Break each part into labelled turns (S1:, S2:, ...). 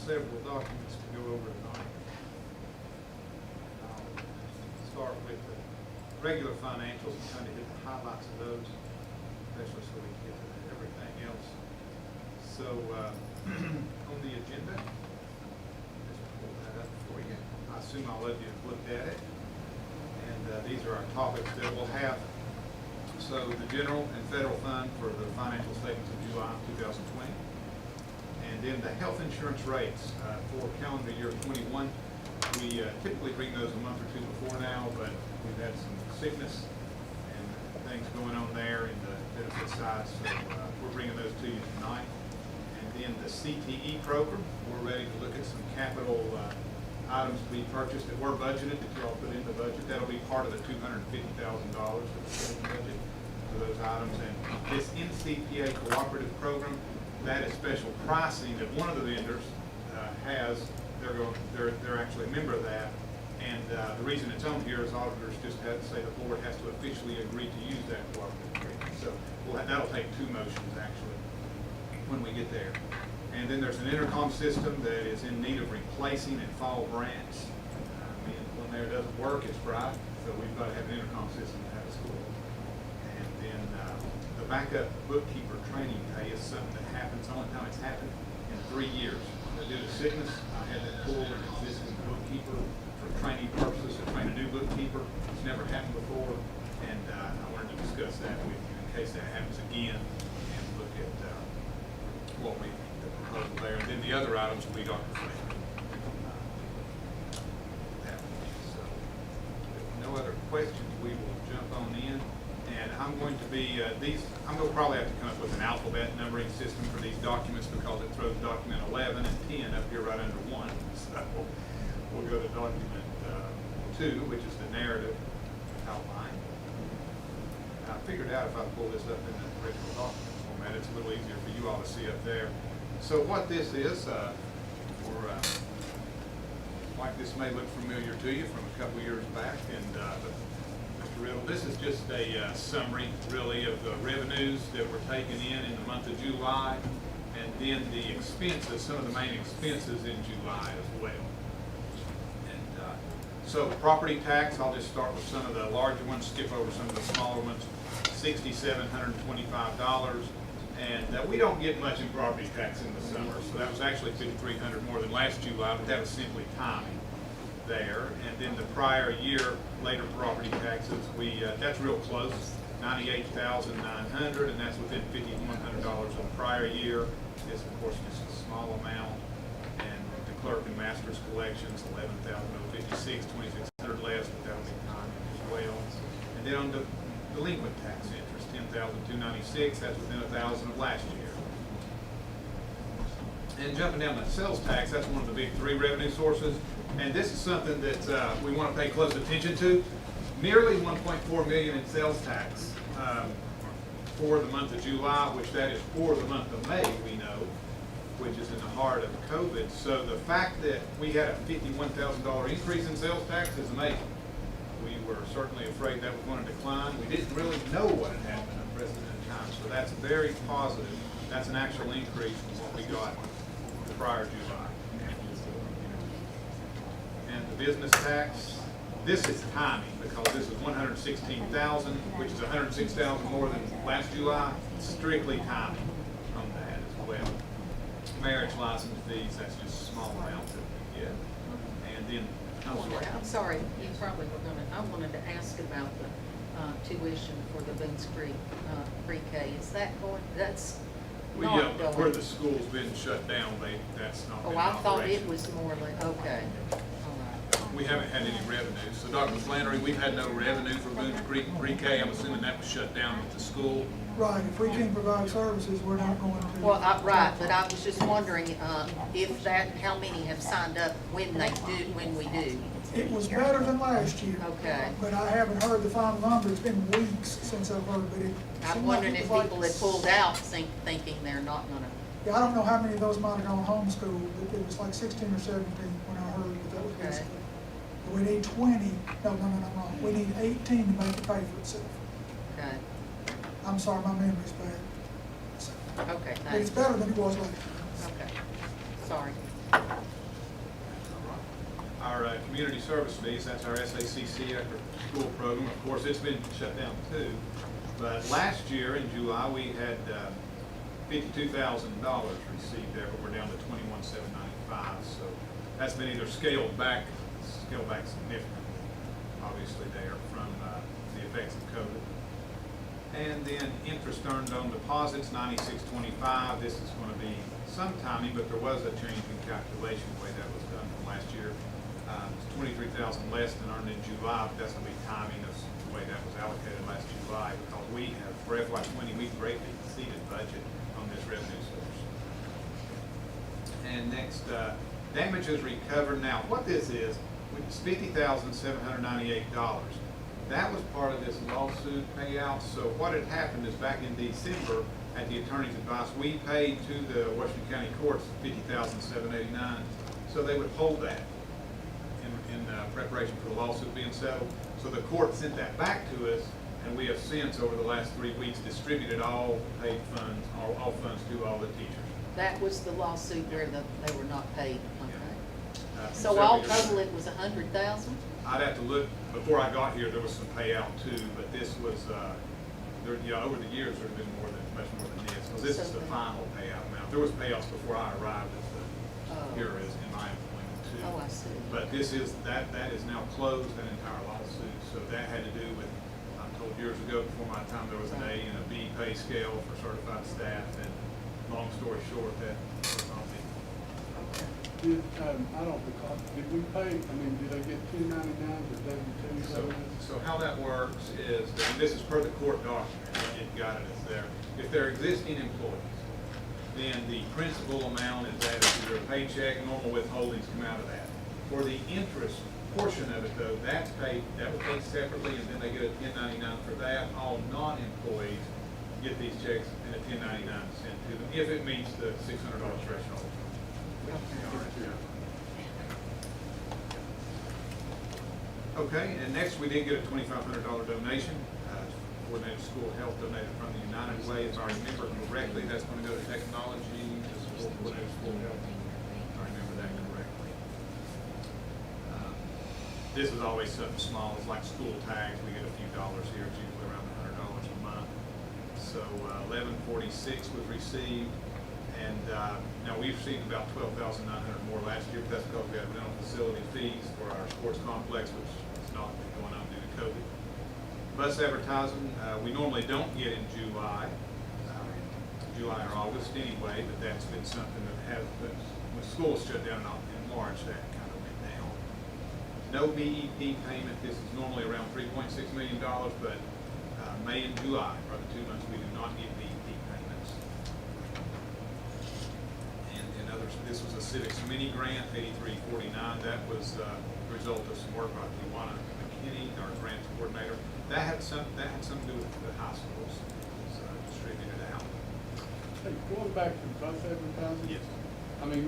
S1: several documents to go over tonight. I'll start with the regular financials and kind of hit the highlights of those, especially so we can get to everything else. So on the agenda, just pull that up for you. I assume all of you have looked at it. And these are our topics that we'll have. So the general and federal fund for the financial statements of July 2020. And then the health insurance rates for calendar year 21. We typically bring those a month or two before now, but we've had some sickness and things going on there in the benefit side, so we're bringing those to you tonight. And then the CTE program, we're ready to look at some capital items to be purchased that were budgeted, that you all put in the budget. That'll be part of the $250,000 for the spending budget for those items. And this NCPA cooperative program, that is special pricing that one of the vendors has. They're actually a member of that. And the reason it's on here is auditors just had to say the board has to officially agree to use that cooperative agreement. So that'll take two motions actually when we get there. And then there's an intercom system that is in need of replacing at Fall Branch. When there doesn't work, it's bright, so we've got to have an intercom system to have a school. And then the backup bookkeeper training pay is something that happens, the only time it's happened in 3 years. Due to sickness, I had to pull an existing bookkeeper for training purposes to train a new bookkeeper. It's never happened before, and I wanted to discuss that with you in case that happens again, and look at what we proposed there. And then the other items will be Dr. Fletcher. So, if no other questions, we will jump on in. And I'm going to be, I'm going to probably have to come up with an alphabet numbering system for these documents because it throws document 11 and 10 up here right under 1. So we'll go to document 2, which is the narrative outline. I figured out if I pull this up in the original document format, it's a little easier for you all to see up there. So what this is, like this may look familiar to you from a couple years back, and this is just a summary, really, of the revenues that were taken in the month of July, and then the expenses, some of the main expenses in July as well. And so property tax, I'll just start with some of the larger ones, skip over some of the smaller ones. $6,725, and we don't get much in property tax in the summer, so that was actually $5,300 more than last July, but that was simply timing there. And then the prior year later property taxes, that's real close, $98,900, and that's within $5,100 of the prior year. This, of course, just a small amount. And the clerk and master's collections, $11,056, $2,600 less, but that'll be timing as well. And then on the delinquent tax interest, $10,296, that's within $1,000 of last year. And jumping down to sales tax, that's one of the big 3 revenue sources. And this is something that we want to pay close attention to. Nearly $1.4 million in sales tax for the month of July, which that is for the month of May, we know, which is in the heart of COVID. So the fact that we had a $51,000 increase in sales tax is amazing. We were certainly afraid that was going to decline. We didn't really know what had happened in unprecedented times. So that's very positive. That's an actual increase from what we got the prior July. And the business tax, this is timing because this is $116,000, which is $106,000 more than last July. Strictly timing on that as well. Marriage license fees, that's just a small amount that we get. And then,
S2: I'm sorry, you probably were going to, I wanted to ask about the tuition for the Boones Creek pre-K. Is that going, that's not going?
S1: Where the school's been shut down, that's not been in
S2: I thought
S1: operation.
S2: it was more like, okay.
S1: We haven't had any revenue. So Dr. Flannery, we've had no revenue for Boones Creek pre-K. I'm assuming that was shut down with the school.
S3: Right, if we can't provide services, we're not going to.
S2: Well, right, but I was just wondering if that, how many have signed up when we do.
S3: It was better than last year.
S2: Okay.
S3: But I haven't heard the final number. It's been weeks since I've heard, but it.
S2: I'm wondering if people had pulled out thinking they're not gonna.
S3: Yeah, I don't know how many of those might have gone homeschool, but it was like 16 or 17 when I heard that that was basically. But we need 20, no, I'm wrong. We need 18 to make it pay for itself.
S2: Okay.
S3: I'm sorry, my memory's bad. So,
S2: Okay,
S3: but it's
S2: thanks.
S3: better than it was last year.
S2: Okay, sorry.
S1: Our community service fees, that's our SACC after school program. Of course, it's been shut down too. But last year in July, we had $52,000 received there, but we're down to $21,795. So that's been either scaled back significantly, obviously there from the effects of COVID. And then interest earned on deposits, $96.25. This is going to be some timing, but there was a change in calculation the way that was done from last year. It's $23,000 less than earned in July, but that's going to be timing of the way that was allocated last July, because we have, for FY20, we greatly exceeded budget on this revenue source. And next, damages recovered. Now, what this is $50,798. That was part of this lawsuit payout. So what had happened is back in December, at the attorney's advice, we paid to the Washington County Courts $50,789. So they would hold that in preparation for the lawsuit being settled. So the court sent that back to us, and we have since, over the last 3 weeks, distributed all paid funds, all funds to all the teachers.
S2: That was the lawsuit where they were not paid, okay.
S1: From
S2: So
S1: several
S2: all
S1: years
S2: total,
S1: ago.
S2: it was $100,000?
S1: I'd have to look, before I got here, there was some payout too, but this was, over the years, there's been much more than this, because this is the final payout amount. There was payouts before I arrived as the, here is in my employment too.
S2: Oh, I see.
S1: But this is, that is now closed, that entire lawsuit, so that had to do with, I told years ago, before my time, there was an A and a B pay scale for certified staff, and long story short, that was not me.
S4: Did, I don't recall, did we pay, did they get 1099s or W-2s?
S1: So how that works is, and this is per the court document, it got it, it's there. If they're existing employees, then the principal amount is added to their paycheck, normal withholdings come out of that. For the interest portion of it though, that was paid separately, and then they get a 1099 for that. All non-employees get these checks and a 1099 sent to them, if it meets the $600 threshold. Okay, and next we did get a $2,500 donation. Coordinated School Health donated from the United Way. If I remember correctly, that's going to go to technology to support Coordinated School Health. If I remember that correctly. This is always something small. It's like school tags. We get a few dollars here. It's usually around $100 a month. So 1146 was received. And now we've received about 12,900 more last year, but that's because we had rental facility fees for our sports complex, which is not going on due to COVID. Bus advertising, we normally don't get in July or August anyway, but that's been something that has, when school shut down in March, that kind of went down. No BEP payment. This is normally around $3.6 million, but May and July are the 2 months we do not get BEP payments. And others, this was a civics mini grant, $83.49. That was the result of some work by Tijuana McKinney, our grants coordinator. That had some to do with the high schools. It was distributed out.
S4: Hey, going back to bus advertising?
S1: Yes.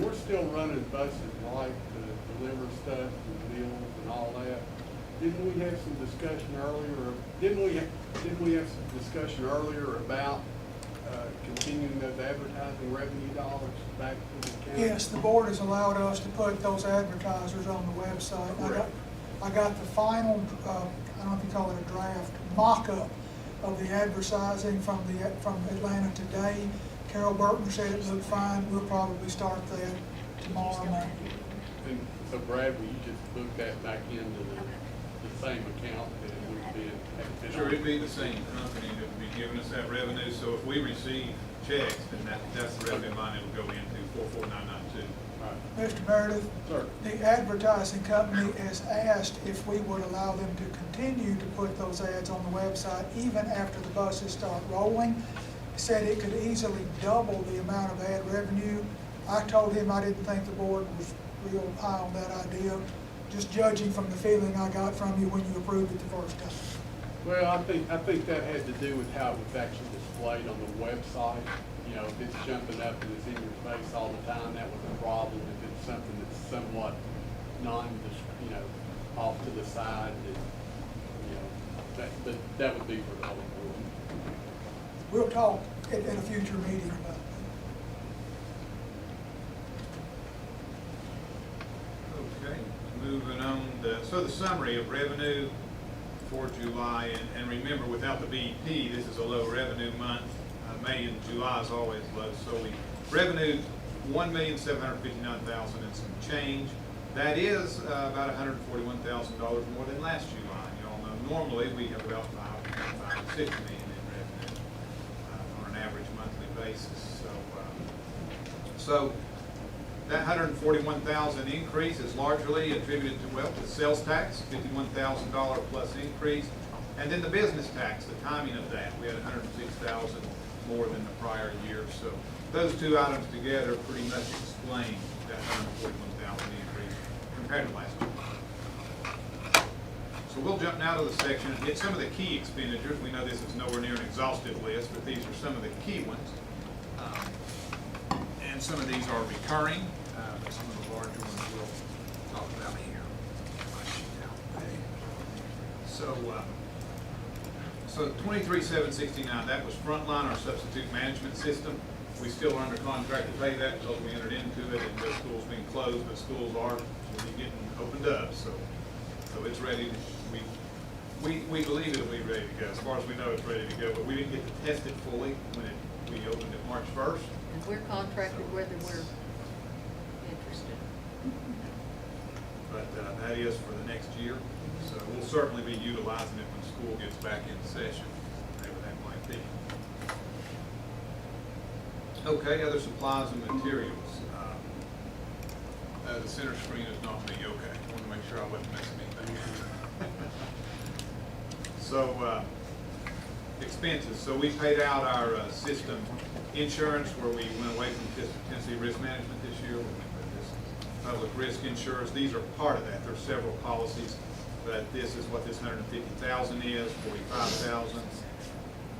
S4: We're still running buses like to deliver stuff and meals and all that. Didn't we have some discussion earlier about continuing those advertising revenue dollars back to the county?
S3: Yes, the board has allowed us to put those advertisers on the website.
S1: Correct.
S3: I got the final, I don't know if you call it a draft, mock-up of the advertising from Atlanta Today. Carol Burton said it looked fine. We'll probably start that tomorrow morning.
S4: And so Brad, will you just book that back into the same account that it would be in?
S1: Sure, it'd be the same company that would be giving us that revenue. So if we receive checks, then that's the revenue line it would go into, 44992.
S3: Mr. Meredith,
S4: Sir.
S3: the advertising company has asked if we would allow them to continue to put those ads on the website even after the buses start rolling. Said it could easily double the amount of ad revenue. I told him I didn't think the board was real high on that idea, just judging from the feeling I got from you when you approved it the first time.
S4: Well, I think that had to do with how it was actually displayed on the website. If it's jumping up and it's in your face all the time, that was a problem. If it's something that's somewhat off to the side, that would be for the whole board.
S3: We'll talk at a future meeting about
S1: So the summary of revenue for July, and remember, without the BEP, this is a low revenue month. May and July is always low. So revenue, $1,759,000 and some change. That is about $141,000 more than last July. You all know normally we have about $5 to $6 million in revenue on an average monthly basis. So that $141,000 increase is largely attributed to sales tax, $51,000 plus increase, and then the business tax, the timing of that. We had $106,000 more than the prior year. So those two items together pretty much explain that $141,000 increase compared to last year. So we'll jump now to the section and hit some of the key expenditures. We know this is nowhere near an exhaustive list, but these are some of the key ones. And some of these are recurring, but some of the larger ones we'll talk about here. So 23,769, that was Frontline, our substitute management system. We still are under contract to pay that because we entered into it, and the school's been closed, but schools are getting opened up. So it's ready. We believe it'll be ready to go. As far as we know, it's ready to go, but we didn't get to test it fully when we opened it March 1st.
S2: And we're contracted whether we're interested.
S1: But that is for the next year. So we'll certainly be utilizing it when school gets back in session, whatever that might be. Okay, other supplies and materials. The center screen is not me. Okay, I want to make sure I wasn't missing anything. So expenses. So we paid out our system insurance where we went away from Tennessee Risk Management this year. We went with this public risk insurance. These are part of that. There are several policies, but this is what this $150,000 is. $45,000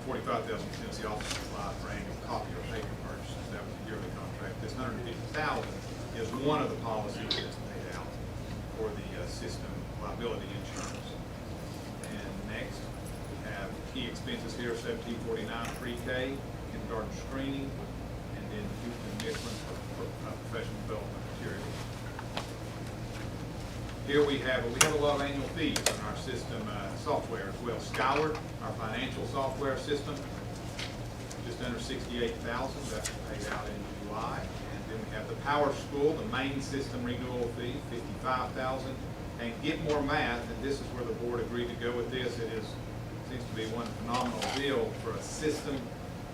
S1: Tennessee office supply for annual copy or paper purchases. That was a yearly contract. This $150,000 is one of the policies that's paid out for the system liability insurance. And next, we have key expenses here: $1749 pre-K, kindergarten screening, and then Houston Midland for professional development materials. Here we have a lot of annual fees on our system software as well. Skyward, our financial software system, just under $68,000. That was paid out in July. And then we have the Power School, the main system renewal fee, $55,000. And Get More Math, and this is where the board agreed to go with this. Seems to be one phenomenal deal for a system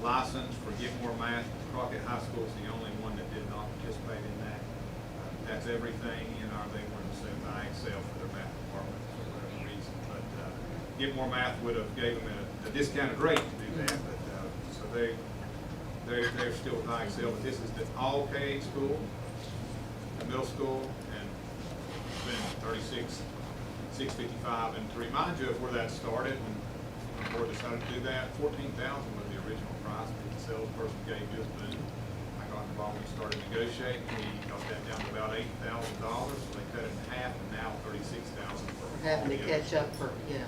S1: license for Get More Math. Crockett High School is the only one that did not participate in that. That's everything in our, they were assumed by Excel for their math department for whatever reason. But Get More Math would have gave them a discounted rate to do that. But so they're still with Excel. But this is the all K school, the middle school, and it's been $36,655. And to remind you of where that started, when the board decided to do that, $14,000 was the original price that the salesperson gave just Boone. I got involved, we started negotiating, we got that down to about $8,000, so they cut it in half, and now $36,000 for
S2: We're having to
S1: all the
S2: catch
S1: others.
S2: up for, yeah.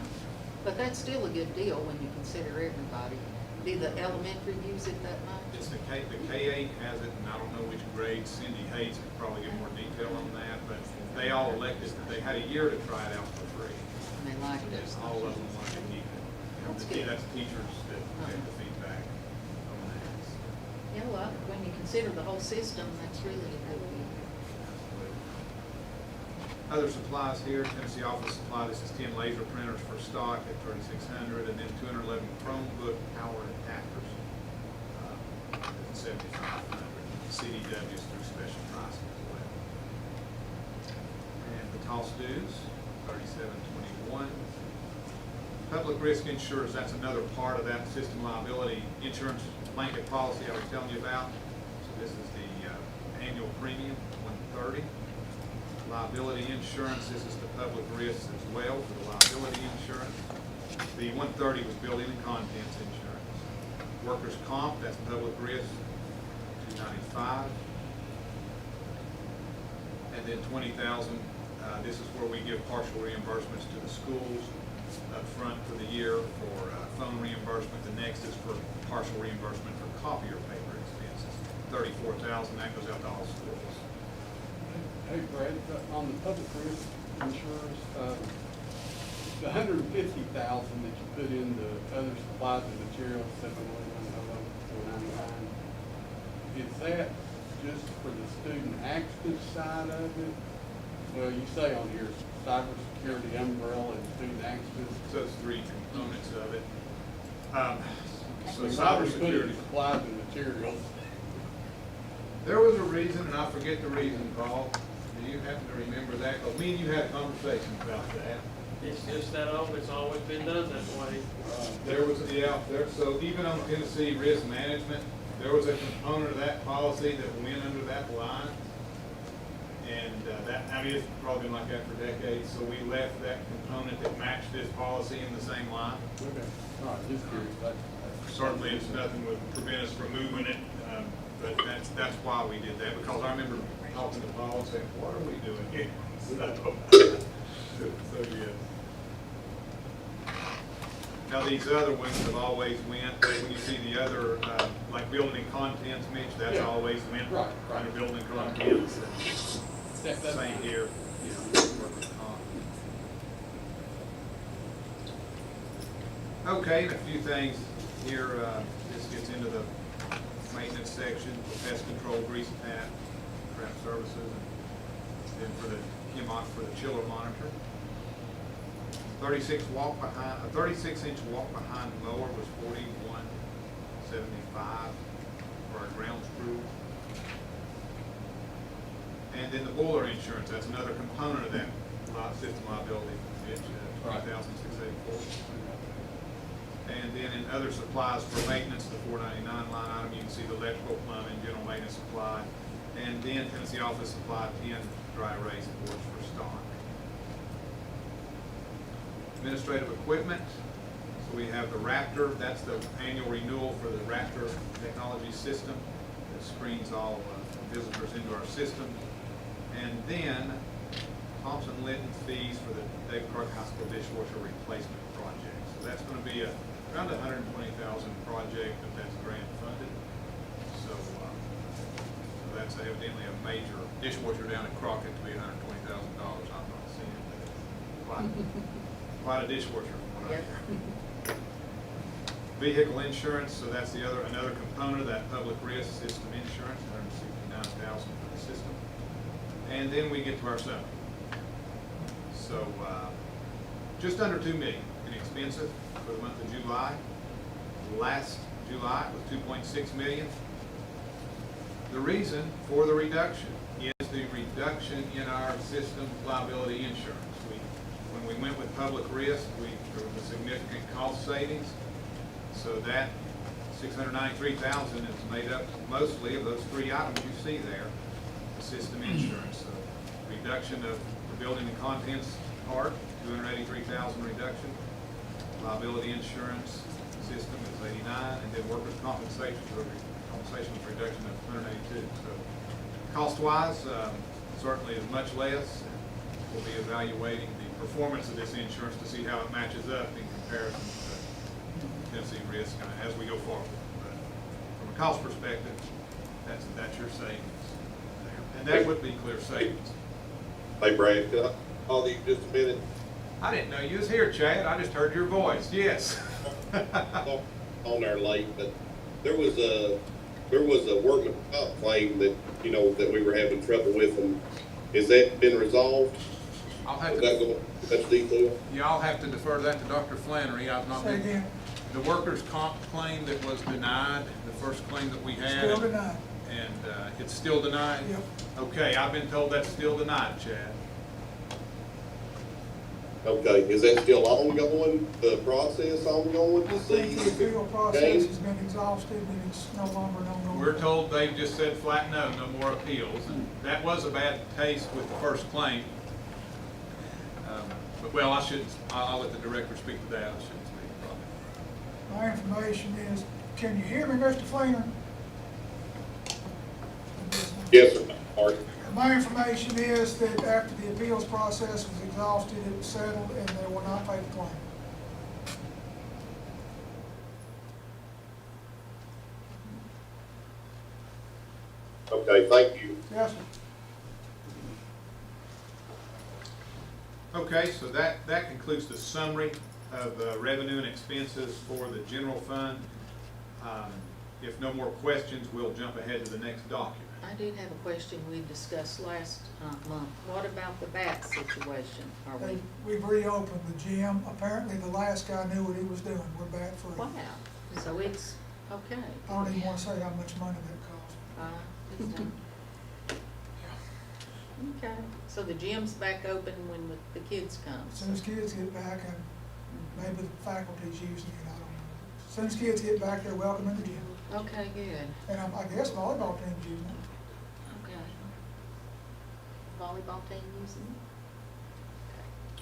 S2: But that's still a good deal when you consider everybody. Do the elementary use it that much?
S1: It's the K-8 has it, and I don't know which grade. Cindy Hayes could probably give more detail on that, but they all elected, they had a year to try it out for free.
S2: And they liked it.
S1: And all of them wanted to keep it.
S2: That's good.
S1: That's teachers that gave the feedback on that.
S2: Yeah, well, when you consider the whole system, that's really a good deal.
S1: Other supplies here, Tennessee Office Supply, this is 10 laser printers for stock at $3,600, and then 211 Chromebook power adapters at $7,500. CDWs through special pricing as well. And the cost dues, $37.21. Public risk insurance, that's another part of that system liability insurance blanket policy I was telling you about. So this is the annual premium, $130. Liability insurance, this is the public risks as well for the liability insurance. The $130 was building and contents insurance. Workers' comp, that's public risk, $295. And then $20,000, this is where we give partial reimbursements to the schools up front for the year for phone reimbursement. The next is for partial reimbursement for copier paper expenses. $34,000, that goes out to all schools.
S4: Hey Brad, on the public risk insurers, the $150,000 that you put in the other supplies and materials, 711,499, is that just for the student accident side of it? Well, you say on here, cybersecurity, umbrella, and student accidents.
S1: So it's three components of it. So
S4: We've already put in
S1: cybersecurity,
S4: supplies and materials.
S1: there was a reason, and I forget the reason, Paul. Do you happen to remember that? Because me and you had a conversation about that.
S5: It's just that it's always been done that way.
S1: There was, so even on Tennessee risk management, there was a component of that policy that went under that line. And it's probably been like that for decades, so we left that component that matched this policy in the same line.
S4: Okay, all right, just curious.
S1: Certainly, it's nothing would prevent us from moving it, but that's why we did that, because I remember talking to Paul and saying, what are we doing here? So, yes. Now, these other ones have always went, when you see the other, like building contents, Mitch, that's
S4: Yeah.
S1: always went
S4: Right.
S1: under building contents.
S4: That's
S1: Same here.
S4: Yeah.
S1: Workers' comp. Okay, and a few things here, this gets into the maintenance section, pest control, grease pat, trap services, and then for the CHEMOC for the chiller monitor. 36 inch walk behind mower was $41.75 for our ground crew. And then the boiler insurance, that's another component of that system liability, it's $20,684. And then in other supplies for maintenance, the $499 line item, you can see the electrical, plumbing, general maintenance supply, and then Tennessee office supply, 10 dry erase boards for stock. Administrative equipment, so we have the Raptor, that's the annual renewal for the Raptor technology system that screens all visitors into our system. And then Thompson Linton fees for the David Clark High School dishwasher replacement project. So that's going to be around a $120,000 project, but that's grant funded. So that's evidently a major dishwasher down at Crockett to be $120,000. I'm not seeing it, but quite a dishwasher from what I hear. Vehicle insurance, so that's another component of that public risk system insurance, $169,000 for the system. And then we get to our sum. So just under $2 million in expenses for the month of July. Last July it was $2.6 million. The reason for the reduction is the reduction in our system liability insurance. When we went with public risk, there was a significant cost savings. So that $693,000 is made up mostly of those three items you see there. The system insurance, reduction of the building and contents part, $283,000 reduction. Liability insurance system is $89,000, and then workers' compensation reduction of $182,000. So cost-wise, certainly is much less. We'll be evaluating the performance of this insurance to see how it matches up in comparison to Tennessee risk as we go forward. But from a cost perspective, that's your savings there. And that would be clear savings.
S6: Hey Brad, could I call you just a minute?
S1: I didn't know you was here, Chad. I just heard your voice. Yes.
S6: On there late, but there was a workman comp claim that, that we were having trouble with, and has that been resolved?
S1: I'll have
S6: Is that
S1: to,
S6: going much detail?
S1: yeah, I'll have to defer that to Dr. Flannery. I've not
S3: Say
S1: been.
S3: again,
S1: The workers' comp claim that was denied, the first claim that we had.
S3: still denied.
S1: And it's still denied?
S3: Yep.
S1: Okay, I've been told that's still denied, Chad.
S6: Okay, is that still ongoing, the process ongoing
S3: I
S6: to
S3: think
S6: see?
S3: the appeal process has been exhausted and it's no longer an ongoing.
S1: We're told they've just said flat no more appeals. And that was a bad taste with the first claim. But well, I'll let the director speak to that. I shouldn't speak probably.
S3: My information is, can you hear me, Mr. Flainer?
S6: Yes, sir. Art.
S3: My information is that after the appeals process was exhausted, it was settled, and they will not pay the claim.
S6: Okay, thank you.
S3: Yes, sir.
S1: Okay, so that concludes the summary of revenue and expenses for the general fund. If no more questions, we'll jump ahead to the next document.
S2: I did have a question we discussed last month. What about the bat situation? Are we,
S3: We've reopened the gym. Apparently, the last guy knew what he was doing. We're bat free.
S2: wow, so it's okay.
S3: I don't even want to say how much money that cost.
S2: It's done. Okay, so the gym's back open when the kids come.
S3: As soon as kids get back, and maybe the faculty's using it, I don't know. As soon as kids get back, they're welcome in the gym.
S2: Okay, good.
S3: And I guess volleyball team's using it.
S2: Okay. Volleyball team using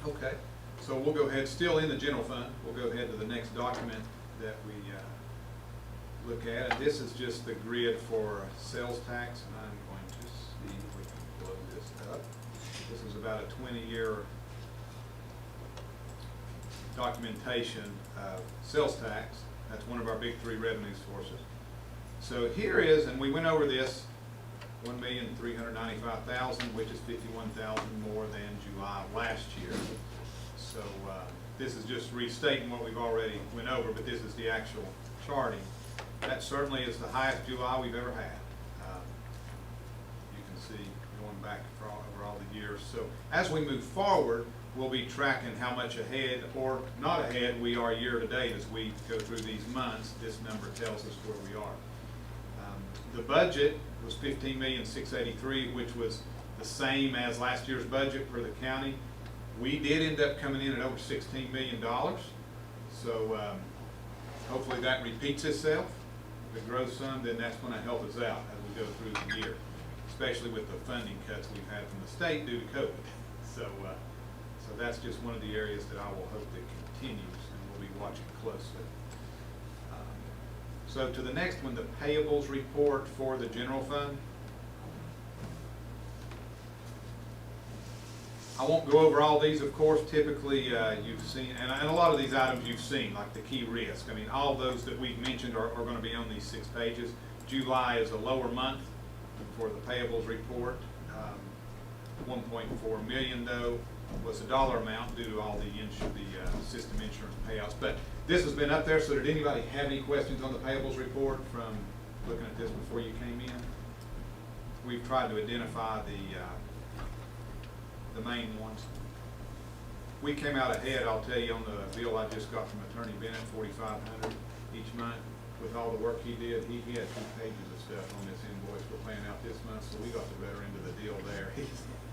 S2: it?
S1: Okay, so we'll go ahead, still in the general fund, we'll go ahead to the next document that we look at. And this is just the grid for sales tax, and I'm going to see if we can blow this up. This is about a 20-year documentation of sales tax. That's one of our big three revenue sources. So here is, and we went over this, 1,395,000, which is 51,000 more than July of last year. So this is just restating what we've already went over, but this is the actual charting. That certainly is the highest July we've ever had. You can see going back over all the years. So as we move forward, we'll be tracking how much ahead or not ahead we are year to date as we go through these months. This number tells us where we are. The budget was $15,683,000, which was the same as last year's budget for the county. We did end up coming in at over $16 million. So hopefully that repeats itself. If it grows some, then that's going to help us out as we go through the year, especially with the funding cuts we've had from the state due to COVID. So that's just one of the areas that I will hope that continues, and we'll be watching closely. So to the next one, the payables report for the general fund. I won't go over all these, of course. Typically, you've seen, and a lot of these items you've seen, like the key risk. I mean, all those that we've mentioned are going to be on these 6 pages. July is a lower month for the payables report. 1.4 million, though, was the dollar amount due to all the system insurance payouts. But this has been up there, so did anybody have any questions on the payables report from looking at this before you came in? We've tried to identify the main ones. We came out ahead, I'll tell you, on the bill I just got from Attorney Bennett, $4,500 each month. With all the work he did, he had 2 pages of stuff on this invoice we're paying out this month, so we got the better end of the deal there.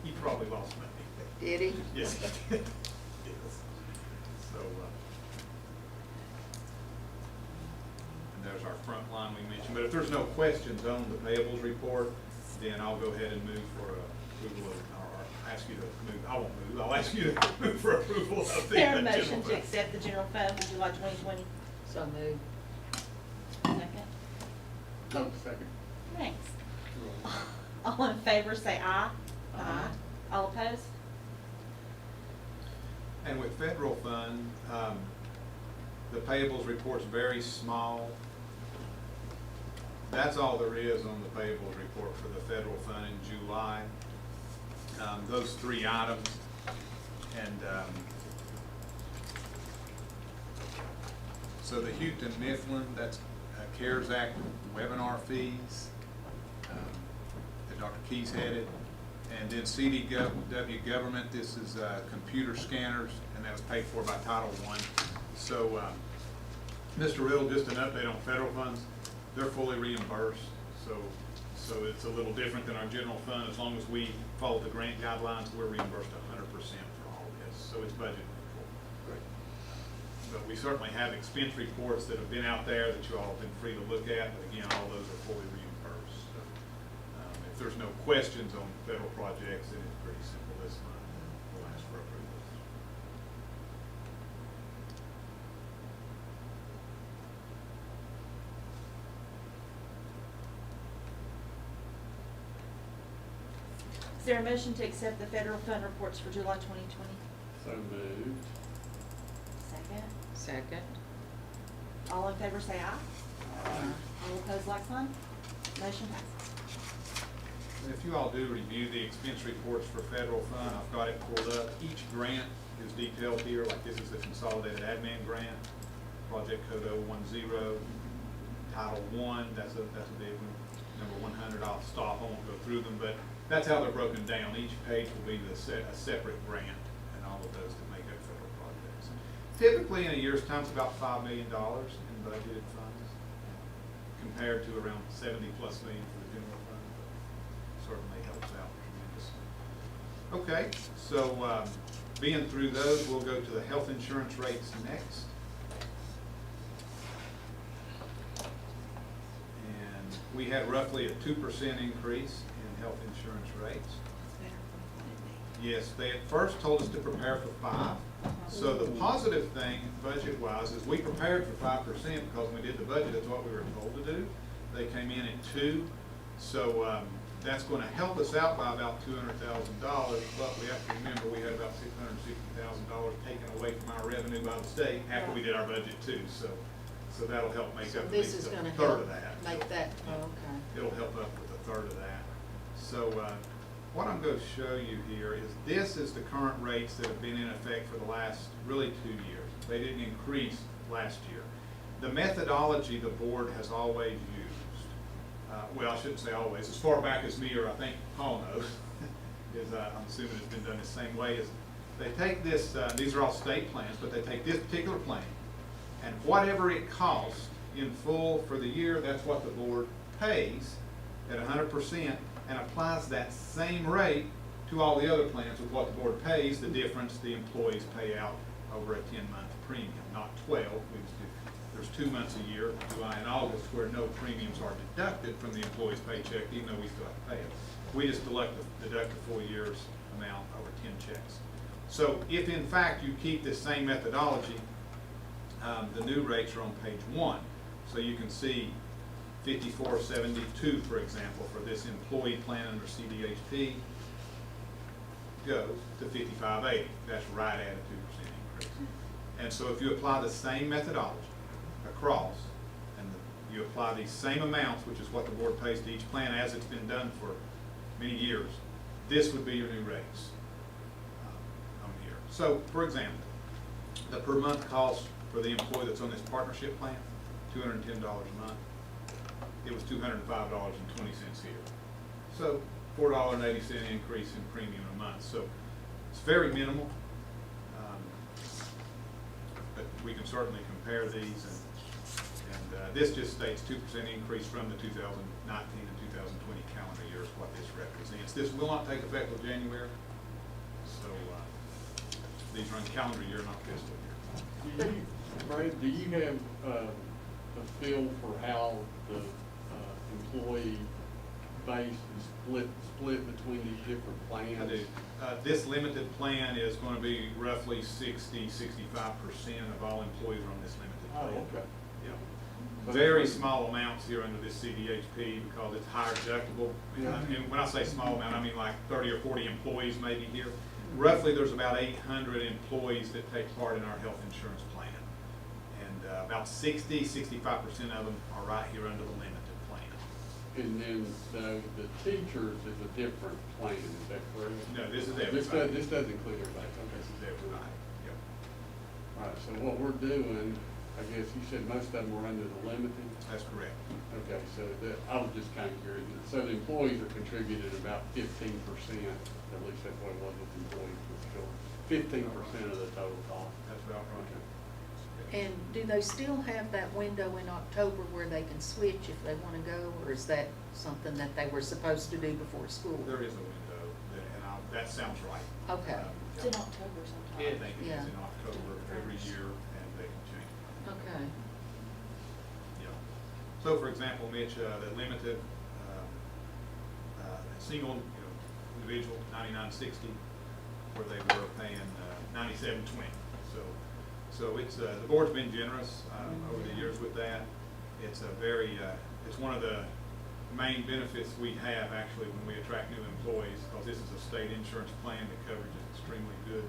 S1: He probably lost money.
S2: Did he?
S1: Yes, he did. Yes. So, and there's our front line we mentioned. But if there's no questions on the payables report, then I'll go ahead and move for approval of, or ask you to move. I won't move. I'll ask you to move for approval of the
S7: Fair
S1: general
S7: motion to
S1: fund.
S7: accept the general fund for July 2020.
S2: So moved.
S7: Second.
S4: No, second.
S7: Thanks. All in favor, say aye.
S2: Aye.
S7: All opposed?
S1: And with federal fund, the payables report's very small. That's all there is on the payables report for the federal fund in July. Those 3 items. And so the Houston Mifflin, that's CARES Act webinar fees that Dr. Keyes headed. And then CDW government, this is computer scanners, and that was paid for by Title I. So, Mr. Riddle, just an update on federal funds. They're fully reimbursed, so it's a little different than our general fund. As long as we follow the grant guidelines, we're reimbursed 100% for all this, so it's budget neutral. But we certainly have expense reports that have been out there that you all have been free to look at, but again, all those are fully reimbursed. So, if there's no questions on federal projects, then it's pretty simple this month. We'll ask for approval.
S7: Is there a motion to accept the federal fund reports for July 2020?
S4: So moved.
S7: Second.
S2: Second.
S7: All in favor, say aye. All opposed, like sign. Motion passes.
S1: if you all do review the expense reports for federal fund, I've got it pulled up. Each grant is detailed here, like this is the consolidated admin grant, project code 010, title 1, that's a big one, number 100, I'll stop, I won't go through them, but that's how they're broken down. Each page will be a separate grant and all of those that make up federal projects. Typically, in a year's time, it's about $5 million in budgeted funds, compared to around 70+ million for the general fund. Certainly helps out tremendously. Okay, so being through those, we'll go to the health insurance rates next. And we had roughly a 2% increase in health insurance rates. Yes, they at first told us to prepare for 5. So the positive thing, budget-wise, is we prepared for 5% because when we did the budget, that's what we were told to do. They came in at 2, so that's going to help us out by about $200,000. But we have to remember we had about $660,000 taken away from our revenue by the state after we did our budget too. So that'll help make
S2: So
S1: up at
S2: this
S1: least
S2: is
S1: a
S2: gonna
S1: third
S2: help
S1: of that.
S2: make that,
S1: Yeah.
S2: oh, okay.
S1: It'll help up with a third of that. So what I'm going to show you here is this is the current rates that have been in effect for the last really 2 years. They didn't increase last year. The methodology the board has always used, well, I shouldn't say always, as far back as me or I think Paul knows, is I'm assuming it's been done the same way, is they take this, these are all state plans, but they take this particular plan, and whatever it costs in full for the year, that's what the board pays at 100% and applies that same rate to all the other plans with what the board pays. The difference the employees pay out over a 10-month premium, not 12. There's 2 months a year, July and August, where no premiums are deducted from the employee's paycheck, even though we still have to pay it. We just deduct the full year's amount over 10 checks. So if in fact you keep this same methodology, the new rates are on page 1. So you can see 5472, for example, for this employee plan under CDHP goes to 5580. That's right at a 2% increase. And so if you apply the same methodology across, and you apply these same amounts, which is what the board pays to each plan as it's been done for many years, this would be your new rates on here. So, for example, the per month cost for the employee that's on this partnership plan, $210 a month. It was $205.20 here. So $4.80 increase in premium a month. So it's very minimal. But we can certainly compare these, and this just states 2% increase from the 2019 and 2020 calendar year is what this represents. This will not take effect until January. So these run calendar year, not fiscal year.
S4: Brad, do you have a feel for how the employee base is split between these different plans?
S1: I do. This limited plan is going to be roughly 60–65% of all employees are on this limited
S4: Oh,
S1: plan.
S4: okay.
S1: Yeah. Very small amounts here under this CDHP because it's higher deductible.
S4: Yeah.
S1: And when I say small amount, I mean like 30 or 40 employees maybe here. Roughly, there's about 800 employees that take part in our health insurance plan. And about 60–65% of them are right here under the limited plan.
S4: And then the teachers is a different plan, is that correct?
S1: No, this is everybody.
S4: This does include everybody,
S1: This is
S4: okay.
S1: everybody. Yep.
S4: All right, so what we're doing, I guess you said most of them were under the limited?
S1: That's correct.
S4: Okay, so I was just kind of curious. So the employees are contributed about 15%, at least that's what it was with employees for sure. 15% of the total cost.
S1: That's about right.
S4: Okay.
S2: And do they still have that window in October where they can switch if they want to go, or is that something that they were supposed to do before school?
S1: There is a window, that sounds right.
S2: Okay.
S7: It's in October
S1: I
S7: sometime.
S1: think it is in October every year, and they can change it.
S2: Okay.
S1: Yeah. So, for example, Mitch, the limited, single, individual, 9960, where they were paying 9720. So it's the board's been generous over the years with that. It's a very it's one of the main benefits we have actually when we attract new employees, because this is a state insurance plan. The coverage is extremely good.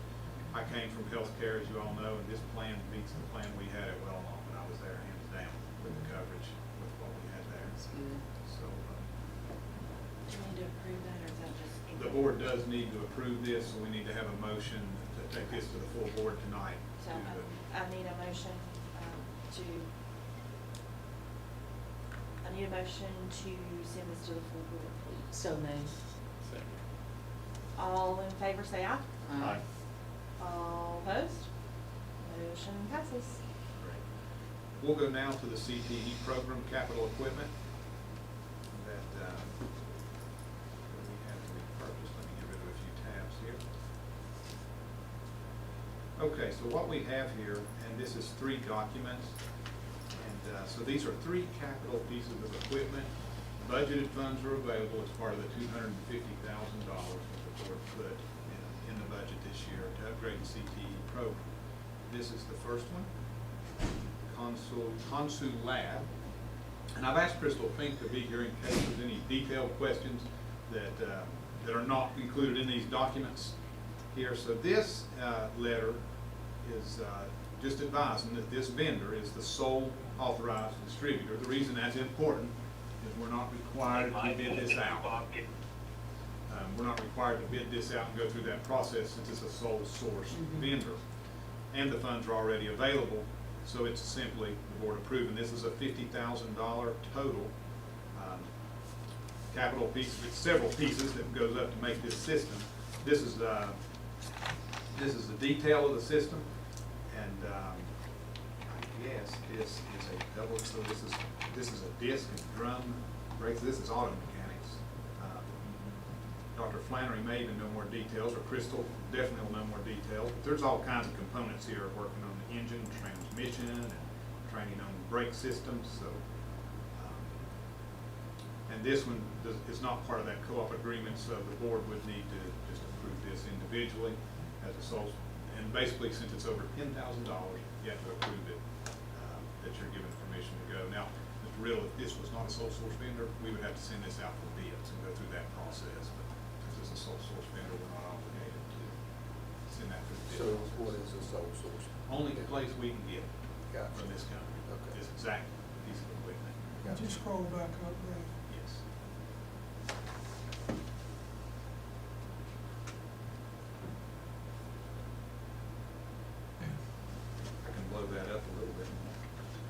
S1: I came from healthcare, as you all know, and this plan beats the plan we had at Wellmont when I was there, hands down, with the coverage with what we had there.
S2: That's good.
S1: So
S7: need to approve that, or is that just?
S1: The board does need to approve this, so we need to have a motion to take this to the full board tonight.
S7: So I need a motion to send this to the full board, please.
S2: So moved.
S4: Second.
S7: All in favor say aye.
S4: Aye.
S7: All opposed? Motion passes.
S1: Great. We'll go now to the CTE program capital equipment that we have to repurchase. Let me get rid of a few tabs here. Okay, so what we have here, and this is 3 documents, and so these are 3 capital pieces of equipment. Budgeted funds are available as part of the $250,000 that the board put in the budget this year to upgrade the CTE program. This is the first one, Consul Lab. And I've asked Crystal Fink to be here in case there's any detailed questions that are not included in these documents here. So this letter is just advising that this vendor is the sole authorized distributor. The reason that's important is we're not required to bid this out. We're not required to bid this out and go through that process since it's a sole source vendor. And the funds are already available, so it's simply the board approving. This is a $50,000 total capital piece. It's several pieces that goes up to make this system. This is the detail of the system, and I guess this is a double. So this is a disc and drum brakes. This is auto mechanics. Dr. Flannery may even know more details, or Crystal definitely will know more details. But there's all kinds of components here working on the engine, transmission, and training on brake systems. So, and this one is not part of that co-op agreement, so the board would need to just approve this individually as a sole. And basically, since it's over $10,000, you have to approve it, that you're given permission to go. Now, Mr. Riddle, if this was not a sole source vendor, we would have to send this out for bids and go through that process. But since it's a sole source vendor, we're not obligated to send that through the bid
S8: So
S1: process.
S8: what is the sole source?
S1: Only the place we can get
S8: Gotcha.
S1: from this company,
S8: Okay.
S1: this exact piece of equipment.
S3: Would you scroll back up, Ray?
S1: Yes. I can blow that up a little bit.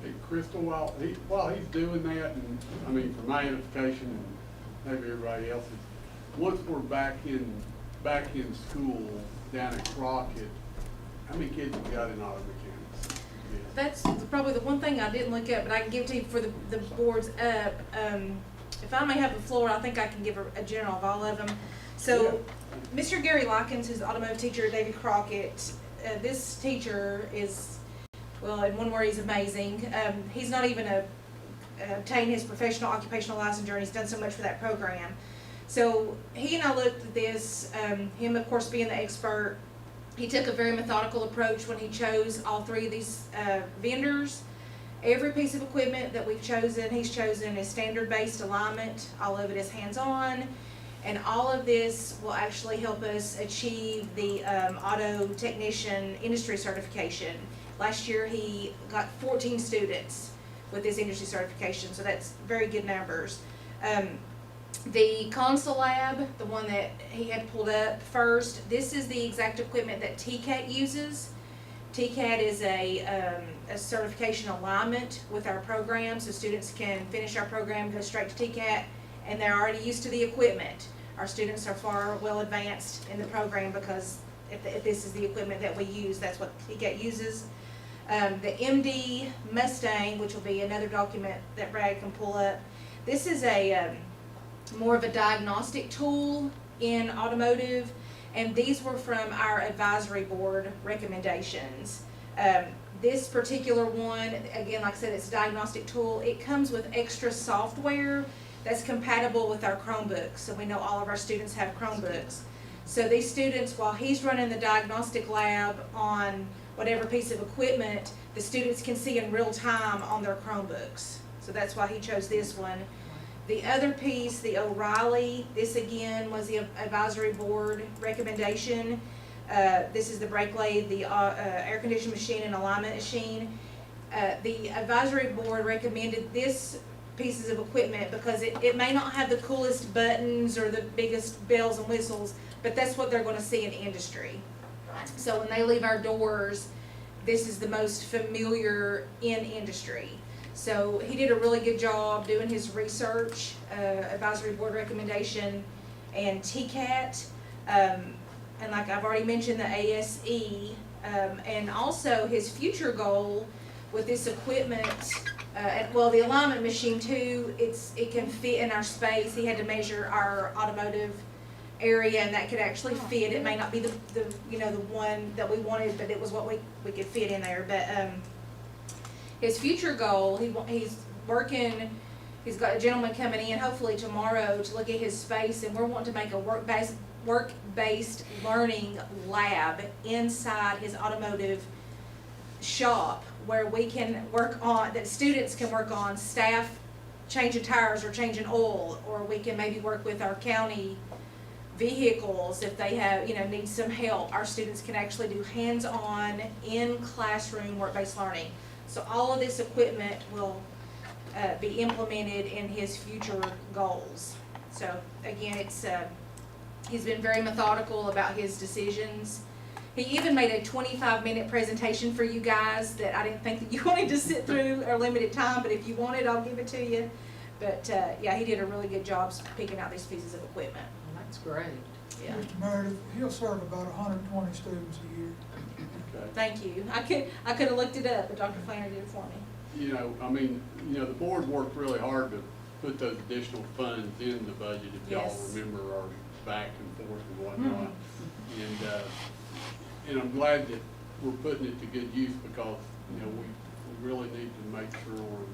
S4: Hey, Crystal, while he's doing that, and, I mean, for my edification and maybe everybody else's, once we're back in school down at Crockett, how many kids we got in auto mechanics? Yeah.
S9: That's probably the one thing I didn't look at, but I can give to you for the boards up. If I may have the floor, I think I can give a general of all of them. So, Mr. Gary Likens, who's the automotive teacher at David Crockett, this teacher is, well, in one word, he's amazing. He's not even obtained his professional occupational licensure, and he's done so much for that program. So he and I looked at this, him of course being the expert. He took a very methodical approach when he chose all 3 of these vendors. Every piece of equipment that he's chosen is standard-based alignment. All of it is hands-on. And all of this will actually help us achieve the auto technician industry certification. Last year he got 14 students with this industry certification, so that's very good numbers. The Consul Lab, the one that he had pulled up first, this is the exact equipment that TCAT uses. TCAT is a certification alignment with our program, so students can finish our program, go straight to TCAT, and they're already used to the equipment. Our students are far well advanced in the program because if this is the equipment that we use, that's what TCAT uses. The MD Mustang, which will be another document that Brad can pull up, this is a more of a diagnostic tool in automotive, and these were from our advisory board recommendations. This particular one, again, like I said, it's a diagnostic tool. It comes with extra software that's compatible with our Chromebooks, so we know all of our students have Chromebooks. So these students, while he's running the diagnostic lab on whatever piece of equipment, the students can see in real time on their Chromebooks. So that's why he chose this one. The other piece, the O'Reilly, this again was the advisory board recommendation. This is the brake lathe, the air conditioning machine and alignment machine. The advisory board recommended this pieces of equipment because it may not have the coolest buttons or the biggest bells and whistles, but that's what they're gonna see in industry. So when they leave our doors, this is the most familiar in industry. So he did a really good job doing his research, advisory board recommendation, and TCAT. And like I've already mentioned, the ASE, and also his future goal with this equipment, well, the alignment machine too, it can fit in our space. He had to measure our automotive area, and that could actually fit. It may not be the one that we wanted, but it was what we could fit in there. But his future goal, he's working. He's got a gentleman coming in hopefully tomorrow to look at his space, and we're wanting to make a work-based learning lab inside his automotive shop where we can work on, that students can work on staff changing tires or changing oil, or we can maybe work with our county vehicles if they have, need some help. Our students can actually do hands-on in classroom work-based learning. So all of this equipment will be implemented in his future goals. So again, he's been very methodical about his decisions. He even made a 25-minute presentation for you guys that I didn't think that you wanted to sit through or limited time, but if you want it, I'll give it to you. But yeah, he did a really good job picking out these pieces of equipment.
S2: Well, that's great.
S9: Yeah.
S3: Mr. Meredith, he'll serve about 120 students a year.
S4: Okay.
S9: Thank you. I could have looked it up, but Dr. Flannery did it for me.
S4: The board worked really hard to put those additional funds in the budget, if y'all
S9: Yes.
S4: remember our back and forth and whatnot. And I'm glad that we're putting it to good use because, we really need to make sure we're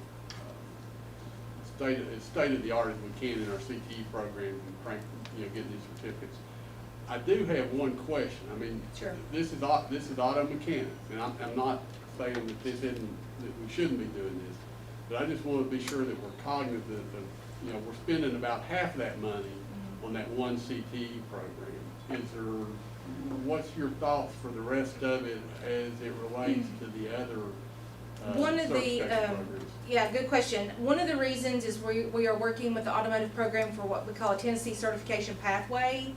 S4: as state of the art as we can in our CTE program and getting these certificates. I do have one question.
S9: Sure.
S4: This is auto mechanics, and I'm not saying that that we shouldn't be doing this, but I just want to be sure that we're cognizant of, we're spending about half that money on that one CTE program. What's your thoughts for the rest of it as it relates to the other
S9: One of the,
S4: certification programs?
S9: yeah, good question. One of the reasons is we are working with the automotive program for what we call a Tennessee certification pathway.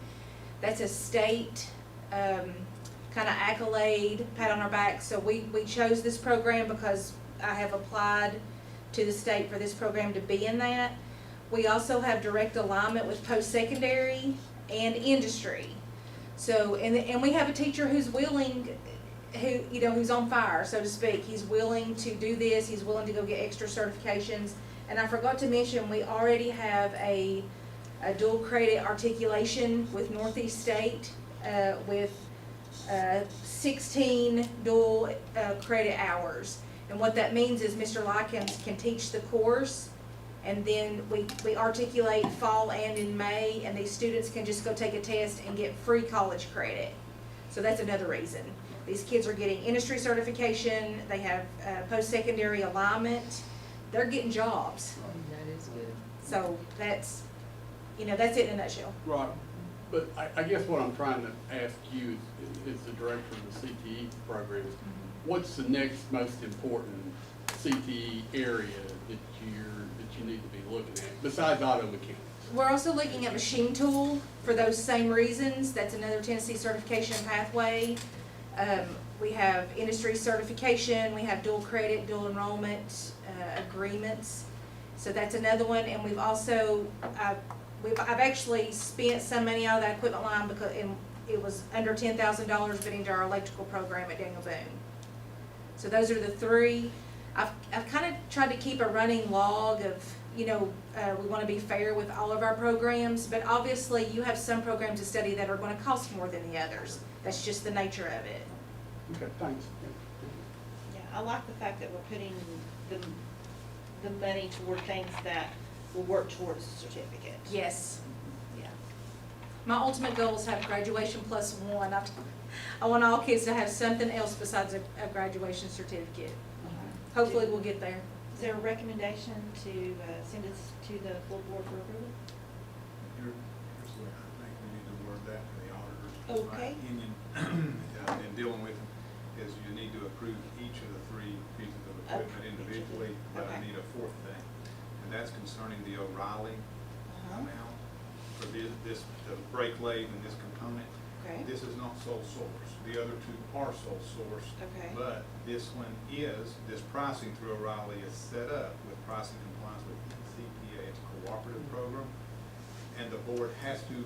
S9: That's a state kind of accolade, pat on our back. So we chose this program because I have applied to the state for this program to be in that. We also have direct alignment with post-secondary and industry. So, and we have a teacher who's willing, who's on fire, so to speak. He's willing to do this. He's willing to go get extra certifications. And I forgot to mention, we already have a dual credit articulation with Northeast State with 16 dual credit hours. And what that means is Mr. Likens can teach the course, and then we articulate fall and in May, and these students can just go take a test and get free college credit. So that's another reason. These kids are getting industry certification, they have post-secondary alignment, they're getting jobs.
S2: That is good.
S9: So that's it in a nutshell.
S4: Right, but I guess what I'm trying to ask you is the director of the CTE program, what's the next most important CTE area that you need to be looking at, besides auto mechanics?
S9: We're also looking at machine tool for those same reasons. That's another Tennessee certification pathway. We have industry certification, we have dual credit, dual enrollment agreements. So that's another one, and we've also, I've actually spent some money out of that equipment line because it was under $10,000, but into our electrical program at Daniel Boone. So those are the three. I've kind of tried to keep a running log of, we want to be fair with all of our programs, but obviously you have some programs to study that are going to cost more than the others. That's just the nature of it.
S4: Okay, thanks.
S7: Yeah, I like the fact that we're putting the money toward things that will work towards the certificate.
S9: Yes. Yeah. My ultimate goal is to have graduation plus one. I want all kids to have something else besides a graduation certificate. Hopefully we'll get there.
S7: Is there a recommendation to send us to the full board for approval?
S1: Here's the way I think we need to word that to the auditors.
S7: Okay.
S1: My opinion, in dealing with them, is you need to approve each of the three pieces of equipment
S7: Okay.
S1: individually, but I
S7: Okay.
S1: need a fourth thing. and that's concerning the O'Reilly
S7: Uh-huh.
S1: amount for the brake lathe and this component.
S7: Okay.
S1: This is not sole source. The other two are sole source.
S7: Okay.
S1: But this one is, this pricing through O'Reilly is set up with pricing compliance with CPA. It's a cooperative program. And the board has to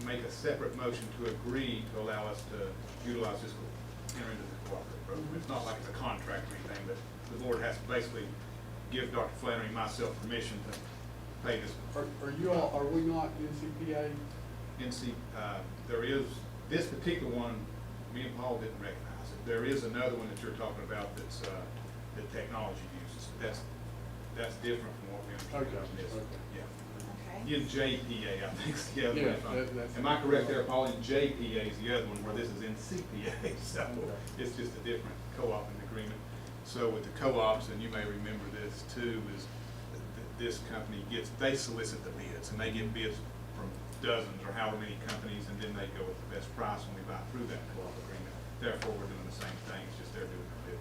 S1: make a separate motion to agree to allow us to utilize this, enter into the cooperative program. It's not like it's a contract or anything, but the board has to basically give Dr. Flannery and myself permission to pay this.
S4: Are we not NCPA?
S1: There is, this particular one, me and Paul didn't recognize it. There is another one that you're talking about that's, that technology uses. That's different from what we understand on this.
S4: Okay.
S1: Yeah.
S7: Okay.
S1: In JPA, I think, is the other
S4: Yeah,
S1: one.
S4: that's-
S1: Am I correct there, Paul? In JPA is the other one, where this is in CPA, so
S4: Okay.
S1: it's just a different co-oping agreement. So with the co-ops, and you may remember this too, is this company they solicit the bids, and they get bids from dozens or however many companies, and then they go with the best price when we buy through that co-op agreement. Therefore, we're doing the same thing, it's just they're doing the bid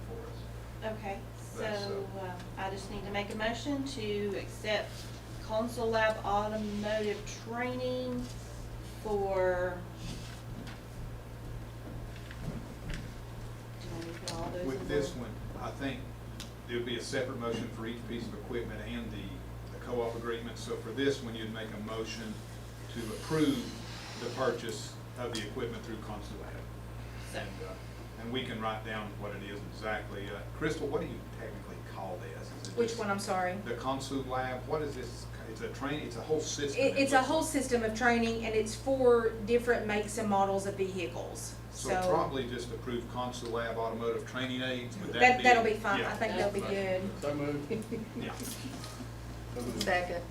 S1: for us.
S7: Okay,
S1: That's,
S7: so, I just need to make a motion to accept Console Lab Automotive Training for. Do I need to put all those in
S1: With this
S7: there?
S1: one, I think it would be a separate motion for each piece of equipment and the co-op agreement. So for this one, you'd make a motion to approve the purchase of the equipment through Console Lab.
S7: So-
S1: And we can write down what it is exactly. Crystal, what do you technically call this? Is it
S9: Which
S1: just
S9: one, I'm sorry?
S1: The Console Lab, what is this? It's a it's a whole system.
S9: It's a whole system of training, and it's for different makes and models of vehicles.
S1: So probably just approve Console Lab Automotive Training Aids, would that be?
S9: That'll be fine,
S1: Yeah.
S9: I think that'll be good.
S4: So moved.
S1: Yeah.
S4: So moved.
S2: Second.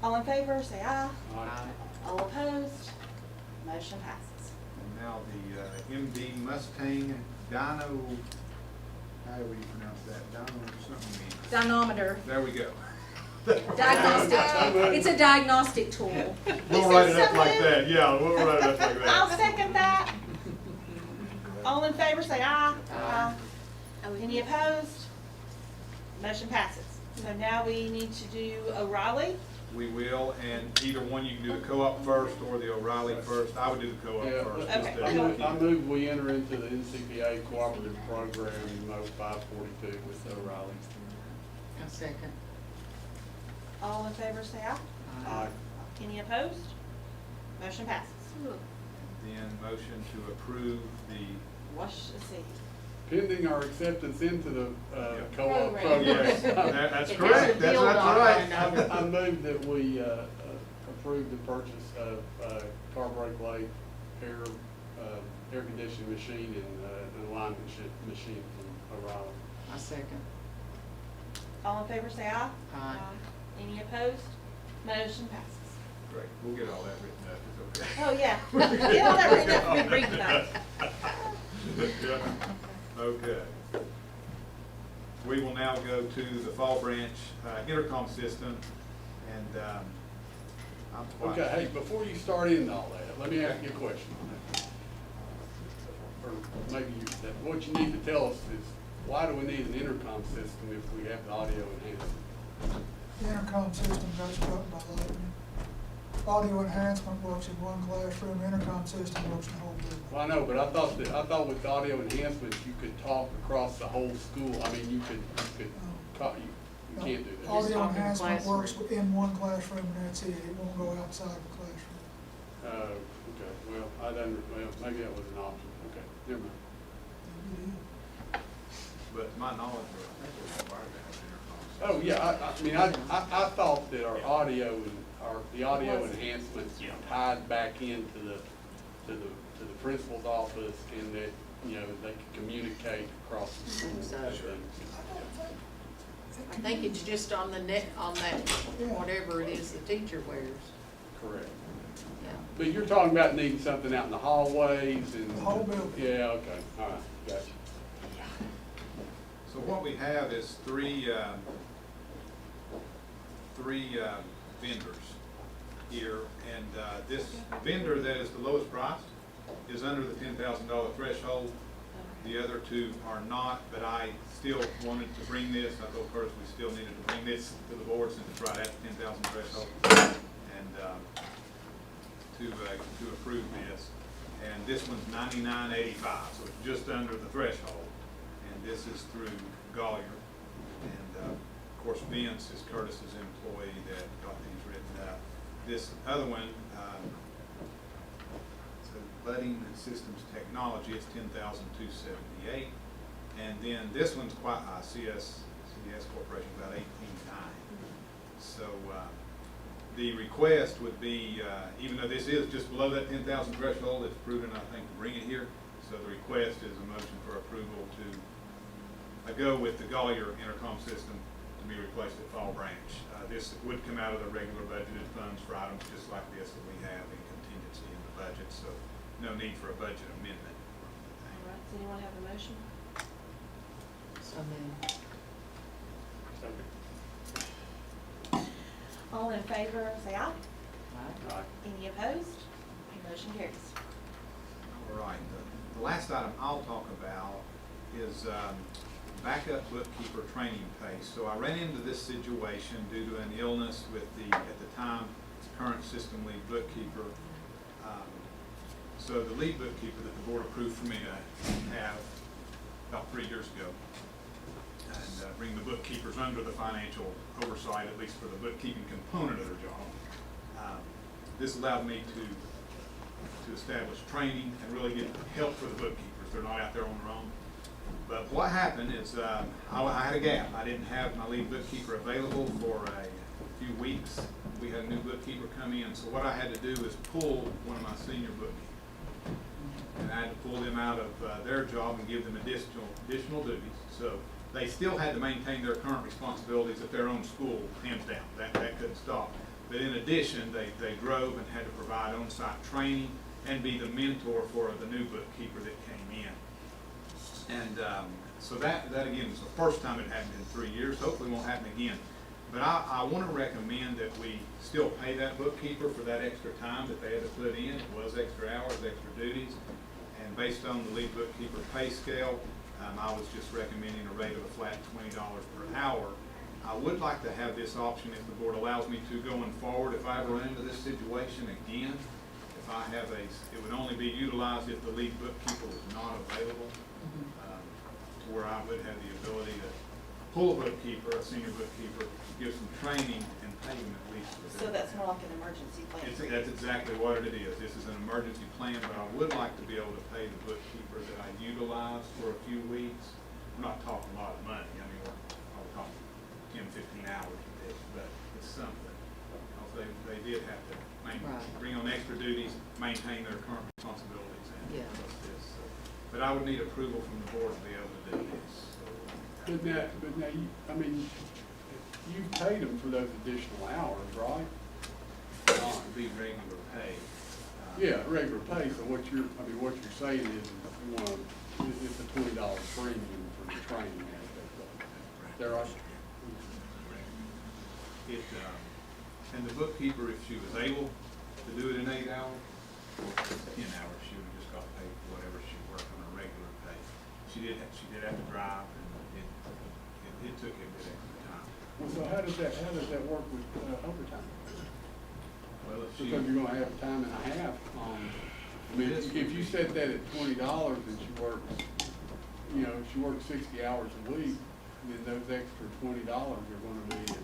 S7: All in favor, say aye.
S4: Aye.
S7: All opposed, motion passes.
S1: And now the MD Mustang Dyno, how do we pronounce that? Dyno something.
S9: Dynometer,
S1: There we go.
S9: diagnostic, it's a diagnostic tool.
S1: We'll write it up like that, yeah, we'll write it up like
S7: I'll
S1: that.
S7: second that. All in favor, say aye.
S1: Aye.
S7: Any opposed? Motion passes. So now we need to do O'Reilly.
S1: We will, and either one, you can do the co-op first or the O'Reilly first. I would do the co-op
S4: Yeah,
S1: first.
S7: Okay.
S1: just to-
S4: I move we enter into the NCPA cooperative program, Mo 542 with O'Reilly.
S2: A second.
S7: All in favor, say aye.
S4: Aye.
S7: Any opposed? Motion passes.
S1: Then motion to approve the,
S7: Watch the see.
S4: Pending our acceptance into the
S1: Yeah.
S4: co-op
S7: Program.
S4: program.
S1: yes, that's
S2: It
S1: correct,
S2: doesn't
S1: that's
S2: build on one
S1: right.
S2: another.
S4: I move that we approve the purchase of car brake lathe, air conditioning machine, and alignment machine from O'Reilly.
S2: A second.
S7: All in favor, say aye.
S2: Aye.
S7: Any opposed? Motion passes.
S1: Great, we'll get all that written up, it's okay.
S7: Oh, yeah. Get all that written up for me to read tonight.
S1: Yeah. Okay. We will now go to the Fall Branch intercom system, and I'm quite.
S4: Okay, hey, before you start into all that, let me ask you a question on that. Or maybe what you need to tell us is, why do we need an intercom system if we have the audio enhanced?
S3: The intercom system got struck by lightning. Audio enhancement works in one classroom, intercom system works in the whole building.
S4: Well, I know, but I thought with the audio enhancements, you could talk across the whole school. I mean, you could talk, you can't do that.
S3: Audio
S2: talk in the
S3: enhancement
S2: classroom.
S3: works in one classroom and that's it, it won't go outside the classroom.
S4: Okay, well, maybe that was an option. Okay, never mind.
S1: But my knowledge, I think we're required to have intercoms.
S4: Oh, yeah, I mean, I thought that our audio and the audio enhancements tied back into the principal's office, and that, you know, they could communicate across the school.
S2: So-
S1: Sure.
S2: I think it's just on the net, on that, whatever it is the teacher wears.
S4: Correct.
S2: Yeah.
S4: But you're talking about needing something out in the hallways and.
S3: The whole building.
S4: Yeah, okay, all right, gotcha.
S1: So what we have is three vendors here, and this vendor that is the lowest price is under the $10,000 threshold. The other two are not, but I still wanted to bring this. I told Curtis we still needed to bring this to the board since it's right at the 10,000 threshold, and to approve this. And this one's $99.85, so it's just under the threshold. And this is through Gollier. And of course, Vince is Curtis's employee that got these written up. This other one, so Budding Systems Technology, it's $10,278. And then this one's quite high, CS Corporation, about $18,900. So the request would be, even though this is just below that 10,000 threshold, it's proven, I think, to bring it here. So the request is a motion for approval to go with the Gollier intercom system to be replaced at Fall Branch. This would come out of the regular budgeted funds for items just like this that we have in contingency in the budget, so no need for a budget amendment.
S7: All right, does anyone have a motion?
S2: So moved.
S7: All in favor, say aye.
S2: Aye.
S7: Any opposed? Motion carries.
S1: All right, the last item I'll talk about is backup bookkeeper training pay. So I ran into this situation due to an illness with the, at the time, current system lead bookkeeper. So the lead bookkeeper that the board approved for me to have about 3 years ago, and bring the bookkeepers under the financial oversight, at least for the bookkeeping component of their job. This allowed me to establish training and really get help for the bookkeepers. They're not out there on their own. But what happened is I had a gap. I didn't have my lead bookkeeper available for a few weeks. We had a new bookkeeper come in. So what I had to do is pull one of my senior bookkeepers. And I had to pull them out of their job and give them additional duties. So they still had to maintain their current responsibilities at their own school, hands down. That couldn't stop. But in addition, they drove and had to provide on-site training and be the mentor for the new bookkeeper that came in. And so that again was the first time it happened in 3 years. Hopefully it won't happen again. But I want to recommend that we still pay that bookkeeper for that extra time that they had to put in. It was extra hours, extra duties. And based on the lead bookkeeper pay scale, I was just recommending a rate of a flat $20 per hour. I would like to have this option if the board allows me to going forward. If I ever run into this situation again, if I have it would only be utilized if the lead bookkeeper was not available, to where I would have the ability to pull a bookkeeper, a senior bookkeeper, give some training and pay them at least.
S7: So that's more like an emergency plan.
S1: That's exactly what it is. This is an emergency plan, but I would like to be able to pay the bookkeeper that I utilize for a few weeks. I'm not talking a lot of money. I mean, we're talking 10, 15 hours of this, but it's something. Because they did have to bring on extra duties, maintain their current responsibilities, and this. So. But I would need approval from the board to be able to do this. So,
S4: But now, you paid them for those additional hours, right?
S1: it would be regular pay.
S4: Yeah, regular pay, so what you're saying is you want, it's a $20 premium for the training aspect of it. Is that right?
S1: And the bookkeeper, if she was able to do it in 8 hours, or 10 hours, she would have just got paid for whatever she worked on her regular pay. She did have to drive, and it took a bit extra time.
S4: Well, so how does that work with overtime?
S1: Well, if she,
S4: Because you're gonna have time and a half on, I mean, if you set that at $20 and she works 60 hours a week, then those extra $20 are gonna be at,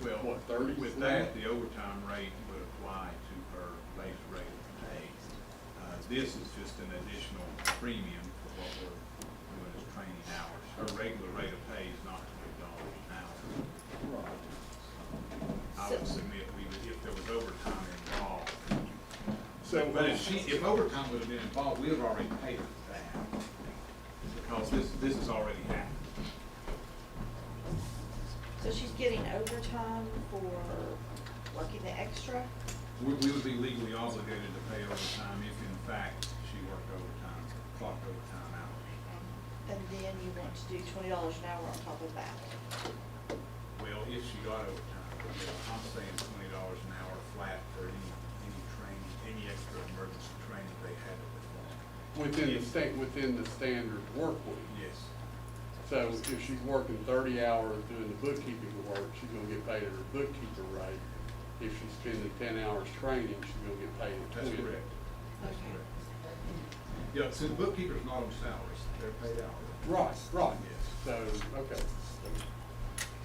S1: well,
S4: what, 30?
S1: with that, the overtime rate would apply to her base rate of pay. This is just an additional premium for what we're doing as training hours. Her regular rate of pay is not $20 an hour.
S4: Right.
S1: I would submit we would, if there was overtime involved.
S4: So,
S1: But if overtime would have been involved, we would have already paid her that. Because this has already happened.
S7: So she's getting overtime for working the extra?
S1: We would be legally obligated to pay overtime if in fact she worked overtime, clocked overtime hours.
S7: And then you want to do $20 an hour on top of that?
S1: Well, if she got overtime, I'm saying $20 an hour flat for any training, any extra emergency training they had to perform.
S4: within the standard work week.
S1: Yes.
S4: So if she's working 30 hours doing the bookkeeping work, she's gonna get paid at her bookkeeper rate. If she's spending 10 hours training, she's gonna get paid at 20.
S1: That's correct. That's
S7: Okay.
S1: correct. Yeah, so the bookkeeper's not on salaries, they're paid hourly.
S4: Right.
S1: Yes.
S4: So, okay.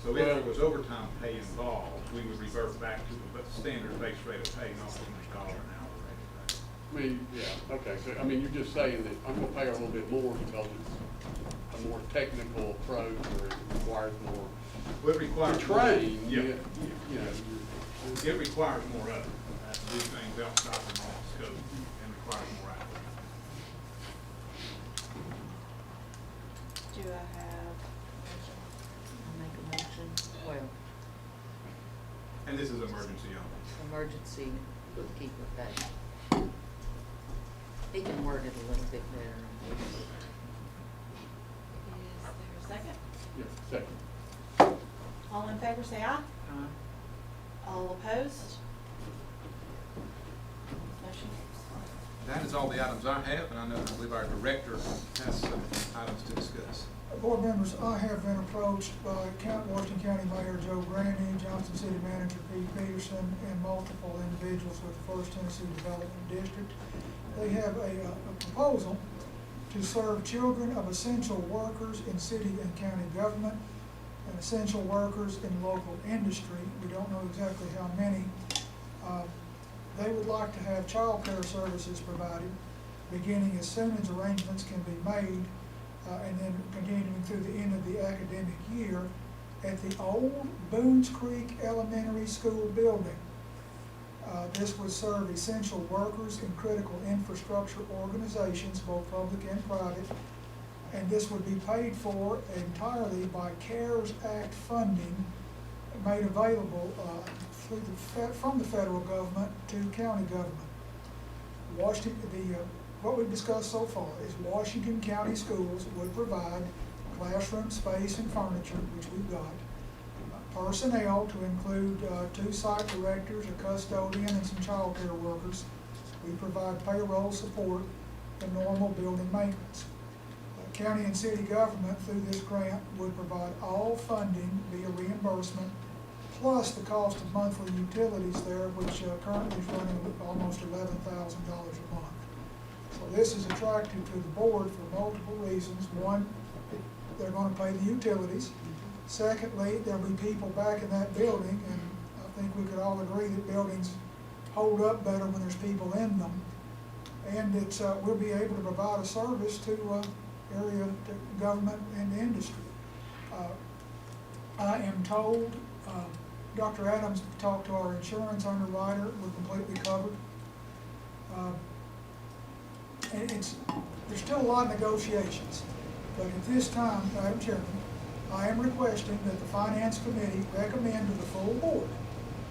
S1: So if there was overtime pay involved, we would revert back to the standard base rate of pay, not $20 an hour rate.
S4: I mean, yeah, okay, so, I mean, you're just saying that I'm gonna pay her a little bit more because it's a more technical approach or it requires more
S1: Well, it requires.
S4: to train,
S1: Yeah.
S4: you know.
S1: It requires more of it, to do things outside the normal scope and requires more hours.
S7: Do I have,
S2: I make a motion, well,
S1: And this is emergency only.
S2: emergency bookkeeper pay. He can word it a little bit better.
S7: is there a second?
S4: Yeah, second.
S7: All in favor, say aye. All opposed? Motion carries.
S1: That is all the items I have, and I believe our director has some items to discuss.
S3: Board members, I have been approached by Washington County Mayor Joe Granny, Johnson City Manager Pete Peterson, and multiple individuals with the First Tennessee Development District. They have a proposal to serve children of essential workers in city and county government and essential workers in local industry. We don't know exactly how many. They would like to have child care services provided, beginning as soon as arrangements can be made, and then continuing through the end of the academic year at the old Boones Creek Elementary School building. This would serve essential workers in critical infrastructure organizations, both public and private, and this would be paid for entirely by CARES Act funding made available from the federal government to county government. What we've discussed so far is Washington County Schools would provide classroom space and furniture, which we've got, personnel to include 2 site directors, a custodian, and some child care workers. We provide payroll support and normal building maintenance. County and city government through this grant would provide all funding via reimbursement, plus the cost of monthly utilities there, which currently is running almost $11,000 a month. So this is attractive to the board for multiple reasons. One, they're going to pay the utilities. Secondly, there'll be people back in that building, and I think we could all agree that buildings hold up better when there's people in them. And we'll be able to provide a service to area to government and industry. I am told, Dr. Adams talked to our insurance underwriter, we're completely covered. And there's still a lot of negotiations, but at this time, Madam Chairman, I am requesting that the Finance Committee recommend to the full board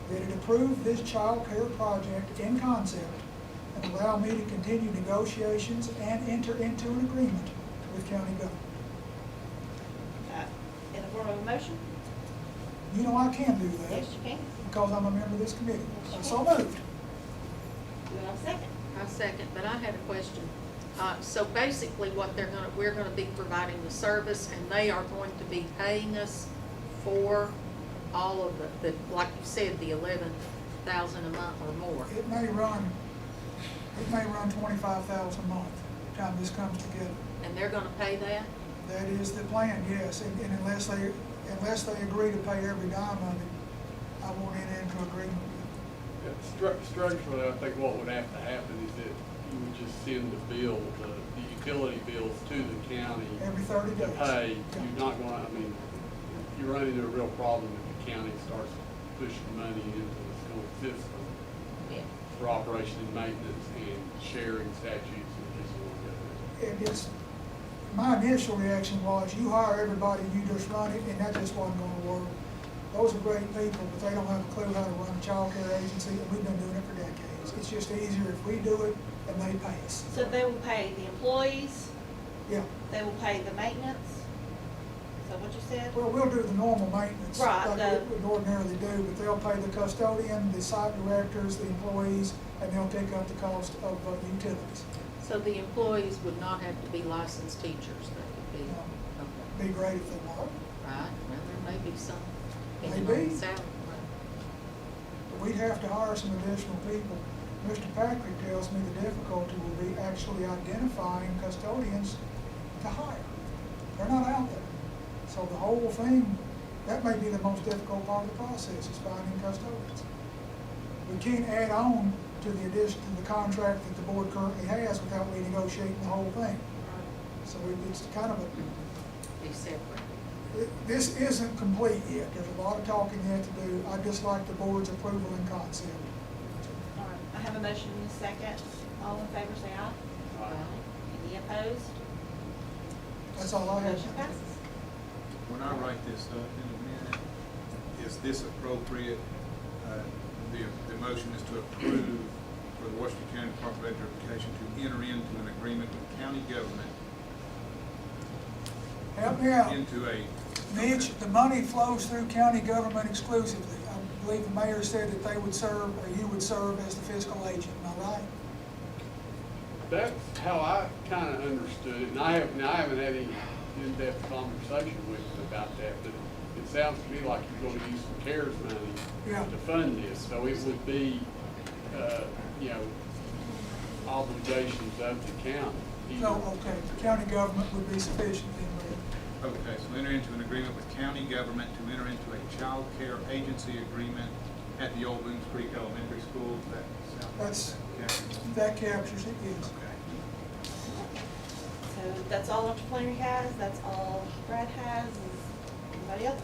S3: that it approve this child care project in concept and allow me to continue negotiations and enter into an agreement with county government.
S7: In the form of a motion?
S3: You know I can do that
S7: Yes, you can.
S3: because I'm a member of this committee. So moved.
S7: Do you have a second?
S2: I second, but I had a question. So basically what we're gonna be providing the service, and they are going to be paying us for all of the like you said, the 11,000 a month or more.
S3: It may run 25,000 a month by the time this comes together.
S2: And they're gonna pay that?
S3: That is the plan, yes, and unless they agree to pay every dime of it, I won't enter into agreement with
S4: Yeah, structurally, I think what would have to happen is that you would just send the bill, the utility bills to the county
S3: it. Every 30
S4: to
S3: days.
S4: pay.
S3: Yeah.
S4: You're not gonna, I mean, you're running into a real problem if the county starts pushing money into the school system
S7: Yeah.
S4: for operation and maintenance and sharing statutes and just one
S3: And it's, my initial reaction was, you hire everybody, you just run it, and that just wasn't gonna work. Those are great people, but they don't have a clue how to run a child care agency, and we've been doing it for decades. It's just easier if we do it and they pay us.
S7: So they will pay the employees,
S3: Yeah,
S7: they will pay the maintenance? Is that what you said?
S3: well, we'll do the normal maintenance.
S7: Right,
S3: Like we would ordinarily do, but they'll pay the custodian, the site directors, the employees, and they'll pick up the cost of utilities.
S2: So the employees would not have to be licensed teachers, they could be, okay,
S3: Be great if they were.
S2: right, well, there may be some.
S3: Maybe.
S2: Salary,
S3: But we'd have to hire some additional people. Mr. Patrick tells me the difficulty will be actually identifying custodians to hire. They're not out there. So the whole thing, that may be the most difficult part of the process, is finding custodians. We can't add on to the addition to the contract that the board currently has without renegotiating the whole thing. So it's kind of a,
S2: be separate.
S3: this isn't complete yet. There's a lot of talking yet to do. I'd just like the board's approval in concept.
S7: All right, I have a motion and a second. All in favor, say aye. Any opposed?
S3: That's all I have.
S7: Motion passes.
S1: When I write this up in a minute, is this appropriate? The motion is to approve for the Washington County Department of Education to enter into an agreement with county government.
S3: Help me out.
S1: Into a.
S3: Mitch, the money flows through county government exclusively. I believe the mayor said that they would serve, or you would serve as the fiscal agent, am I right?
S4: That's how I kind of understood it, and I haven't had any in-depth conversation with them about that, but it sounds to me like you're going to use some CARES money
S3: Yeah.
S4: to fund this, so it would be, you know, obligations of the county.
S3: So, okay, the county government would be sufficient then,
S1: Okay, so enter into an agreement with county government to enter into a child care agency agreement at the old Boones Creek Elementary School.
S3: that captures it, yes.
S1: Okay.
S7: So that's all Dr. Flannery has, that's all Brad has, is anybody else?